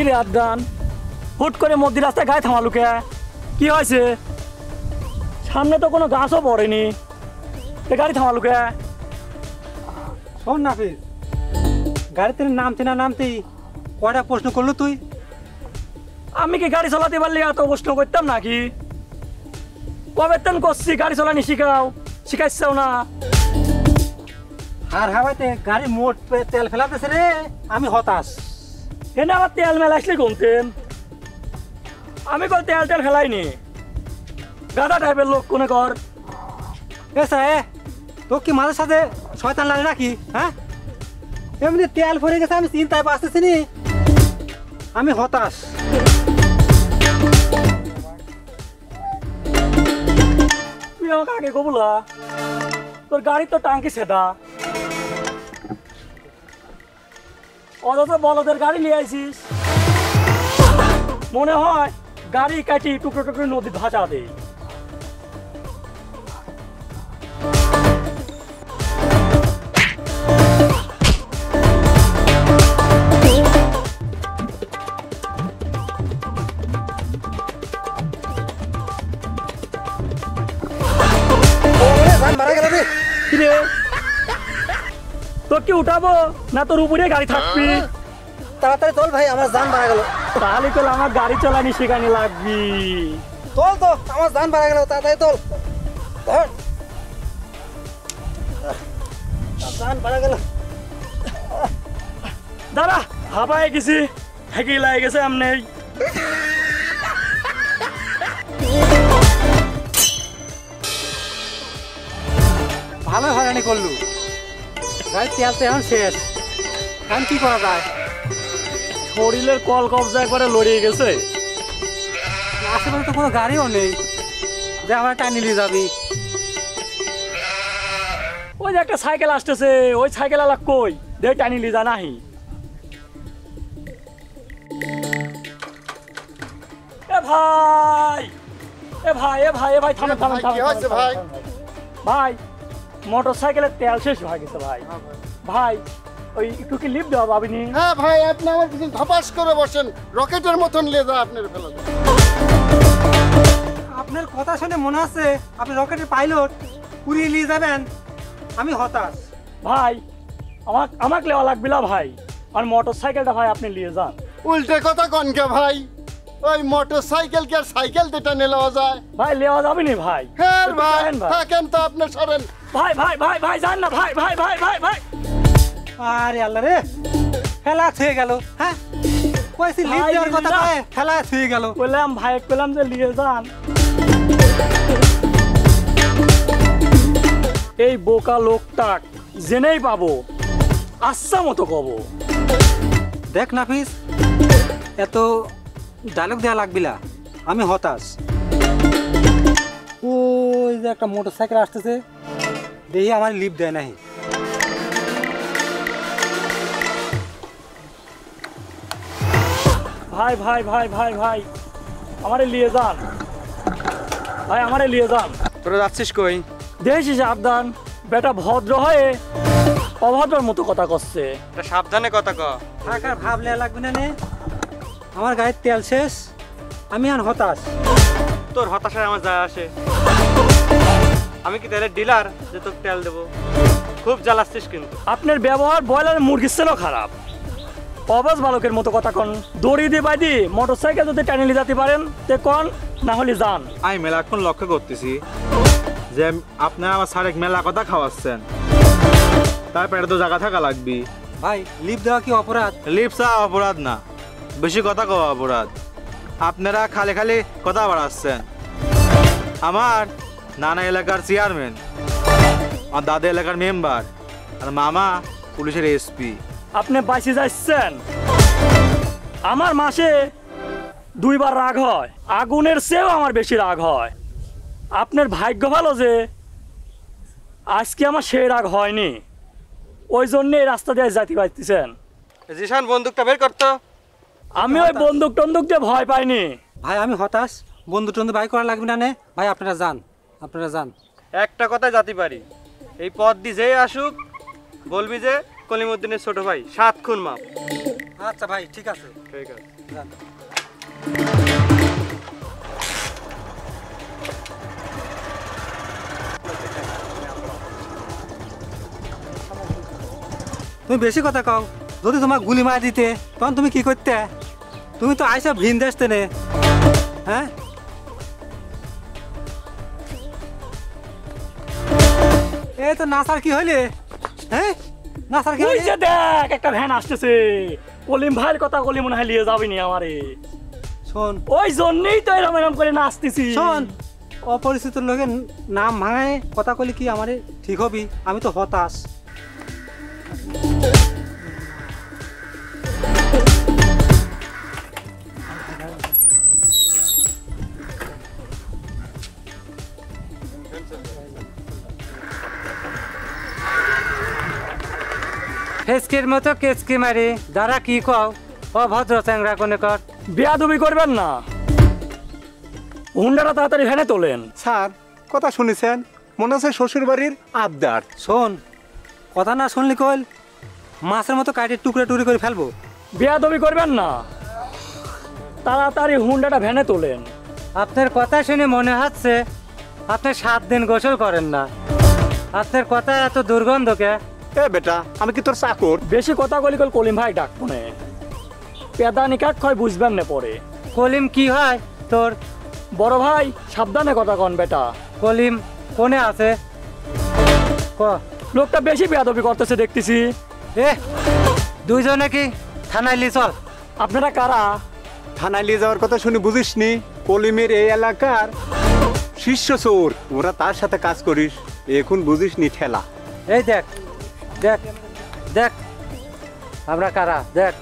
রে আদান, হুট করে মধ্যে রাস্তায় গায়ে থামালু কে? কি হয়েছে? সামনে তো কোনো গাছও পড়েনি, গাড়ি থামালু কে? শোন নাফিস, গাড়িতে নামতে না নামতেই কয়টা প্রশ্ন করলো তুই? আমি কি গাড়ি চালাতে পারলে এত প্রশ্ন করতাম নাকি? কবে তেন করছি গাড়ি চালানি শিখাও, শিখাইছাও না। আর হাওয়াতে গাড়ি মোট তেল ফেলাতেছে রে, আমি হতাশ। এনে আমার তেল মেলা আসলে কমতেন, আমি কল তেল তেল ফেলাইনি। গাদা টাইপের লোক কোনে কর। এসা তো কি মাঝে সাথে শয়তান লাগে নাকি? হ্যাঁ, এমনি তেল ভরে গেছে, আমি চিন্তায় বাঁচতেছি নি, আমি হতাশ। তুই আমাকে আগে কবুলা, তোর গাড়ির তো টাঙ্কি সেটা, অথচ বলদের গাড়ি নিয়ে আইছিস। মনে হয় গাড়ি কাটি টুকরো টুকরো নদী ভাসা দেয়। তোর কি উঠাবো না তোর উপরে গাড়ি থাকবি? তাড়াতাড়ি চল ভাই, আমার জান বাড়া গেল। তাহলে তো আমার গাড়ি চালানি শেখানি লাগবি। চল তো, আমার জান বাড়া গেল, তাড়াতাড়ি চল। ধর, জান বাড়া গেল। দাঁড়া, হাঁপায় গেছি, হেঁকে লাগে গেছে এমনি। ভালো হয়রানি করলু, গাড়ি তেল তো এখন শেষ, এখন কি করা যায়? শরীরের কল কবজা একবারে লড়িয়ে গেছে। আশেপাশে তো কোনো গাড়িও নেই যে আমার টানি নিয়ে যাবি। ওই যে একটা সাইকেল আসতেছে, ওই সাইকেল আলা কই দে টানি লিজা নাহি। এ ভাই, এ ভাই, এ ভাই, এ ভাই, থামেন থামেন থামেন ভাই। ভাই মোটর সাইকেলের তেল শেষ হয়ে গেছে ভাই। ভাই ওই একটু কি লিফট দেওয়া পাবিনি? হ্যাঁ ভাই, আপনি আমার পিছনে ধপাস করে বসেন, রকেটের মতন লেজা আপনার ফেলা দেন। আপনার কথা শুনে মনে হচ্ছে আপনি রকেটের পাইলট, উড়িয়ে নিয়ে যাবেন। আমি হতাশ ভাই, আমাকে লেওয়া লাগবে না ভাই, আর মোটর সাইকেলটা ভাই আপনি নিয়ে যান। উল্টে কথা কনকে ভাই, ওই মোটর সাইকেল কি আর সাইকেল যেটা নেওয়া যায়? ভাই লেওয়া যাবে নি ভাই। হ্যাঁ একটু ভাই, দেখেন ভাই। থাকেন তো আপনি সরেন। ভাই ভাই ভাই ভাই যান না ভাই, ভাই ভাই ভাই ভাই। আরে আল্লাহ রে, ফেলা হয়ে গেল। হ্যাঁ, কইছি লিফট ভাই, দেওয়ার কথা, লিফট কয়ে ফেলা হয়ে গেল। বললাম ভাই, বললাম যে নিয়ে যান। এই বোকা লোকটা জেনেই পাবো, আচ্ছা মতো কব। দেখ নাফিস, এত ডায়লগ দেওয়া লাগবিলা, আমি হতাশ। ওই যে একটা মোটর সাইকেল আসতেছে, দেখি আমার লিফট দেয় নাই। ভাই ভাই ভাই ভাই ভাই, আমারে নিয়ে যান ভাই, আমারে নিয়ে যান। তোরা যাচ্ছিস কই? দেখছিস আবদান, বেটা ভদ্র হয়ে অভদ্রর মতো কথা করছে। সাবধানে কথা ক। থাকার ভাব নেওয়া লাগবে না নে, আমার গাড়ির তেল শেষ, আমি আর হতাশ। তোর হতাশায় আমার যায় আসে? আমি কি তেলের ডিলার যে তোকে তেল দেবো? খুব জ্বালাচ্ছিস কিন্তু। আপনার ব্যবহার ব্রয়লার মুরগির চেয়েও খারাপ। অবাজ বালকের মতো কথা কন। দড়ি দিয়ে বাইদি মোটর সাইকেল যদি টানে নিয়ে যেতে পারেন তে কন, না হলে যান। আমি মেলাক্ষণ লক্ষ্য করতেছি যে আপনারা আমার সারেক মেলা কথা খাওয়াচ্ছেন, তার পেটে তো জায়গা থাকা লাগবি। ভাই, লিফট দেওয়া কি অপরাধ? লিপসা অপরাধ না, বেশি কথা কওয়া অপরাধ। আপনারা খালি খালি কথা বাড়াচ্ছেন। আমার নানা এলাকার চেয়ারম্যান, আমার দাদা এলাকার মেম্বার, আর মামা পুলিশের এসপি। আপনি বাইসে যাচ্ছেন, আমার মাসে 2 বার রাগ হয়, আগুনের চেয়েও আমার বেশি রাগ হয়। আপনার ভাগ্য ভালো যে আজকে আমার সেই রাগ হয়নি, ওই জন্য এই রাস্তা দিয়ে যাতে পারতেছেন। জিশান বন্দুকটা বের করতো। আমি ওই বন্দুক টন্দুক দিয়ে ভয় পাইনি ভাই, আমি হতাশ, বন্ধু টন্ধু বাই করা লাগবে না নে ভাই, আপনারা যান, আপনারা যান। একটা কথাই জাতি পারি, এই পথ দিয়ে যেই আসুক বলবি যে কলিমুদ্দিনের ছোট ভাই 7 খুন মাপ। আচ্ছা ভাই ঠিক আছে ঠিক আছে। যান। তুমি বেশি কথা কও, যদি তোমার গুলি মারা দিতে তখন তুমি কি করতে? তুমি তো আইসা ভিন দেশতে নে, হ্যাঁ? এই তো নাসার কি হইলে, হ্যাঁ নাসার কি ওই হইলে? যে দেখ একটা ভ্যান আসতেছে, কলিম ভাইয়ের কথা কলি মনে হয় নিয়ে যাবিনি আমারে। শোন ওই জন্যই তো এরম এরম করে নাচতেছি। শোন, অপরিচিত লোকের নাম ভাঙায় কথা কলি কি আমারে ঠিক হবি? আমি তো হতাশ। ফেসকির মতো কেসকি মারি দাঁড়া কি কও অভদ্র চ্যাংরা কোনে কর। বেয়াদবি করবেন না, হুন্ডাটা তাড়াতাড়ি ভ্যানে তোলেন। স্যার কথা শুনেছেন, মনে হচ্ছে শ্বশুর বাড়ির আবদার। শোন, কথা না শুনলি কইল মাছের মতো কাটে টুকরে টুকরে করে ফেলবো। বেয়াদবি করবেন না, তাড়াতাড়ি হুন্ডাটা ভ্যানে তোলেন। আপনার কথা শুনে মনে হচ্ছে আপনি 7 দিন গোসল করেন না। আপনার কথা এত দুর্গন্ধকে। এ বেটা, আমি কি তোর চাকর? বেশি কথা কলি কল কলিম ভাই ডাক মনে পেদা নিকাক খয় বুঝবেন না পরে। কলিম কি হয় তোর? বড় ভাই সাবধানে কথা কন বেটা। কলিম কোনে আছে ক? লোকটা বেশি বেয়াদবি করতেছে দেখতেছি। এ দুইজনে কি থানায় লি চল। আপনারা কারা? থানায় নিয়ে যাওয়ার কথা শুনে বুঝিসনি? কলিমের এই এলাকার শীর্ষ চোর, ওরা তার সাথে কাজ করিস, এখন বুঝিসনি ঠেলা। এই দেখ দেখ দেখ আমরা কারা দেখ।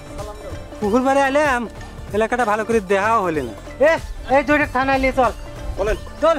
পুকুর বাড়ি এলাম, এলাকাটা ভালো করে দেখাও হলে না। এই দুইটা থানায় লি চল, বলেন চল।